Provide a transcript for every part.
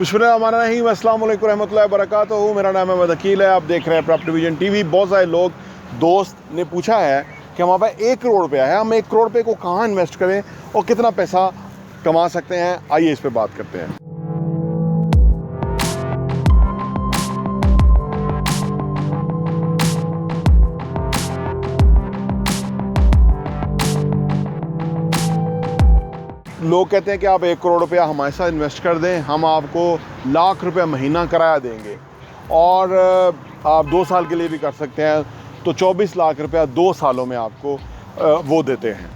बिस्मिल्लाहिर्रहमानिर्रहीम, अस्सलाम वालेकुम रहमतुल्लाहि व बरकातुहू। मेरा नाम है वकील है, आप देख रहे हैं प्रॉपर्टी विजन टीवी। बहुत सारे लोग दोस्त ने पूछा है कि हमारे पास 1 करोड़ रुपया है, हम 1 करोड़ रुपये को कहाँ इन्वेस्ट करें और कितना पैसा कमा सकते हैं। आइए इस पर बात करते हैं। लोग कहते हैं कि आप 1 करोड़ रुपया हमारे साथ इन्वेस्ट कर दें, हम आपको लाख रुपया महीना किराया देंगे और आप 2 साल के लिए भी कर सकते हैं, तो 24 लाख रुपया 2 सालों में आपको वो देते हैं।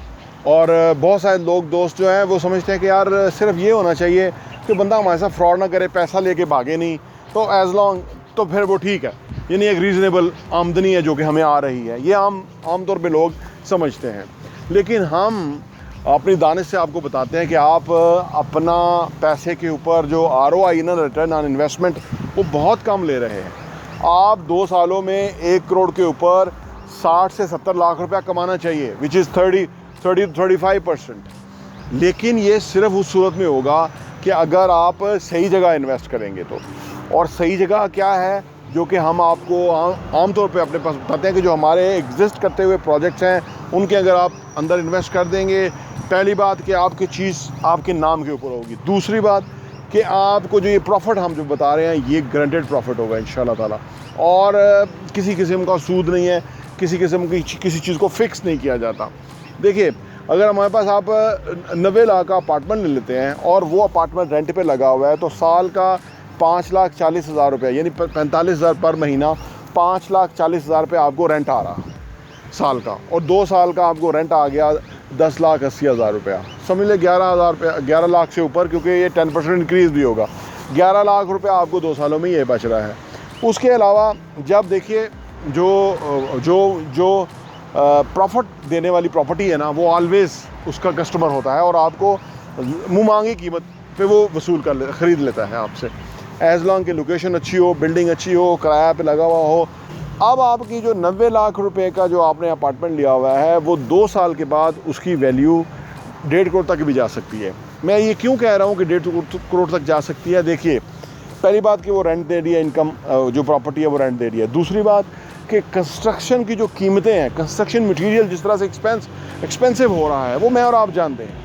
और बहुत सारे लोग दोस्त जो हैं वो समझते हैं कि यार सिर्फ ये होना चाहिए कि बंदा हमारे साथ फ्रॉड ना करे, पैसा लेके भागे नहीं, तो एज़ लॉन्ग तो फिर वो ठीक है, यानी एक रीज़नेबल आमदनी है जो कि हमें आ रही है, ये आम तौर पे लोग समझते हैं। लेकिन हम अपनी दानिश से आपको बताते हैं कि आप अपना पैसे के ऊपर जो ROI ना, रिटर्न ऑन इन्वेस्टमेंट, वो बहुत कम ले रहे हैं। आप 2 सालों में 1 करोड़ के ऊपर 60 से 70 लाख रुपया कमाना चाहिए, विच इज़ 35%। लेकिन ये सिर्फ उस सूरत में होगा कि अगर आप सही जगह इन्वेस्ट करेंगे तो। और सही जगह क्या है, जो कि हम आपको आमतौर पे अपने पास बताते हैं कि जो हमारे एग्जिस्ट करते हुए प्रोजेक्ट्स हैं उनके अगर आप अंदर इन्वेस्ट कर देंगे, पहली बात कि आपकी चीज़ आपके नाम के ऊपर होगी। दूसरी बात कि आपको जो ये प्रॉफिट हम जो बता रहे हैं ये गारंटेड प्रॉफिट होगा इंशाल्लाह ताला, और किसी किस्म का सूद नहीं है, किसी किस्म की किसी चीज़ को फिक्स नहीं किया जाता। देखिए, अगर हमारे पास आप 90 लाख का अपार्टमेंट ले लेते हैं और वो अपार्टमेंट रेंट पे लगा हुआ है, तो साल का 5,40,000 रुपये, यानी 45,000 पर महीना, 5,40,000 रुपये आपको रेंट आ रहा साल का, और 2 साल का आपको रेंट आ गया 10,80,000 रुपया। समझ ले 11,000 रुपया, 11 लाख से ऊपर, क्योंकि ये 10% इंक्रीज़ भी होगा। 11 लाख रुपया आपको 2 सालों में ये बच रहा है। उसके अलावा जब देखिए जो प्रॉफिट देने वाली प्रॉपर्टी है ना, वो ऑलवेज़ उसका कस्टमर होता है और आपको मुँह मांगी कीमत पे वो वसूल ख़रीद लेता है आपसे, एज़ लॉन्ग की लोकेशन अच्छी हो, बिल्डिंग अच्छी हो, किराया पे लगा हुआ हो। अब आपकी जो 90 लाख रुपए का जो आपने अपार्टमेंट लिया हुआ है, वो 2 साल के बाद उसकी वैल्यू 1.5 करोड़ तक भी जा सकती है। मैं ये क्यों कह रहा हूँ कि 1.5 करोड़ तक जा सकती है? देखिए, पहली बात कि वो रेंट दे रही है, इनकम जो प्रॉपर्टी है वो रेंट दे रही है। दूसरी बात कि कंस्ट्रक्शन की जो कीमतें हैं, कंस्ट्रक्शन मटीरियल जिस तरह से एक्सपेंसिव हो रहा है, वो मैं और आप जानते हैं।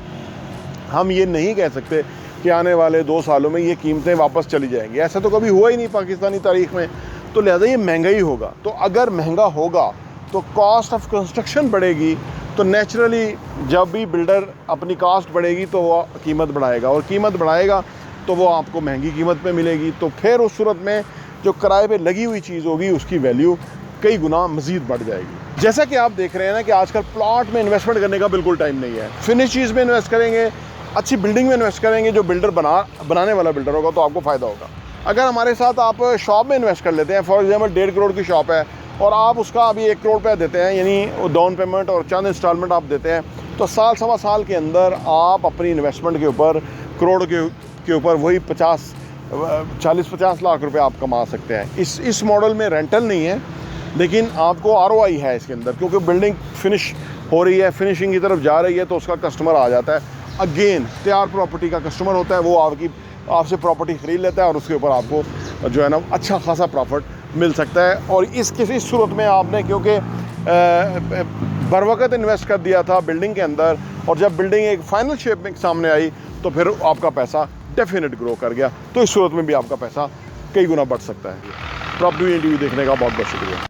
हम ये नहीं कह सकते कि आने वाले 2 सालों में ये कीमतें वापस चली जाएंगी, ऐसा तो कभी हुआ ही नहीं पाकिस्तानी तारीख़ में। तो लिहाजा ये महंगा ही होगा। तो अगर महंगा होगा तो कॉस्ट ऑफ कंस्ट्रक्शन बढ़ेगी, तो नेचुरली जब भी बिल्डर अपनी कॉस्ट बढ़ेगी तो वो कीमत बढ़ाएगा, और कीमत बढ़ाएगा तो वो आपको महंगी कीमत पे मिलेगी। तो फिर उस सूरत में जो किराए पे लगी हुई चीज़ होगी उसकी वैल्यू कई गुना मज़ीद बढ़ जाएगी। जैसा कि आप देख रहे हैं ना कि आजकल प्लॉट में इन्वेस्टमेंट करने का बिल्कुल टाइम नहीं है। फिनिश चीज़ में इन्वेस्ट करेंगे, अच्छी बिल्डिंग में इन्वेस्ट करेंगे, जो बिल्डर बनाने वाला बिल्डर होगा, तो आपको फ़ायदा होगा। अगर हमारे साथ आप शॉप में इन्वेस्ट कर लेते हैं, फॉर एग्जांपल 1.5 करोड़ की शॉप है और आप उसका अभी 1 करोड़ रुपया देते हैं, यानी डाउन पेमेंट और चंद इंस्टॉलमेंट आप देते हैं, तो साल सवा साल के अंदर आप अपनी इन्वेस्टमेंट के ऊपर करोड़ के ऊपर वही 40-50 लाख रुपए आप कमा सकते हैं। इस मॉडल में रेंटल नहीं है, लेकिन आपको ROI है इसके अंदर, क्योंकि बिल्डिंग फिनिश हो रही है, फिनिशिंग की तरफ जा रही है, तो उसका कस्टमर आ जाता है। अगेन तैयार प्रॉपर्टी का कस्टमर होता है, वो आपसे प्रॉपर्टी ख़रीद लेता है और उसके ऊपर आपको जो है ना अच्छा खासा प्रॉफिट मिल सकता है। और इस सूरत में आपने क्योंकि बरवक़्त इन्वेस्ट कर दिया था बिल्डिंग के अंदर, और जब बिल्डिंग एक फाइनल शेप में सामने आई तो फिर आपका पैसा डेफिनेट ग्रो कर गया। तो इस सूरत में भी आपका पैसा कई गुना बढ़ सकता है। प्रॉपर्टी टीवी देखने का बहुत बहुत शुक्रिया।